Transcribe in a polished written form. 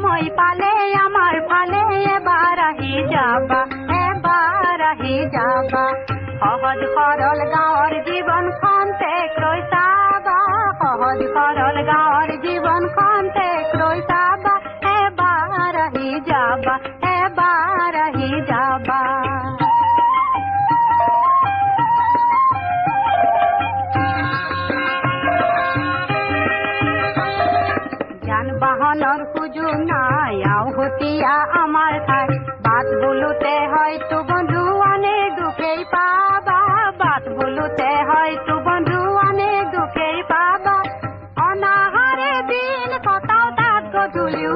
সময় পালে আমার ফালে এবার আহি যাবা সহজ সরল গাঁৱৰ জীৱনখন তেক লৈ চাবা সহজ সৰল গাঁৱৰ জীৱনখন তেক লৈ চাবা এবাৰ আহি যাবা যান বাহনৰ সুযোগ নাই আউহতীয়া আমাৰ ঠাই বাট বোলোতে হয়তো বন্ধু অনেক দুখেই পাবা বাট বোলোতে হয়তো বন্ধু অনেক দুখেই পাবা অনাহাৰে দিন কটাও তাত গধূলিও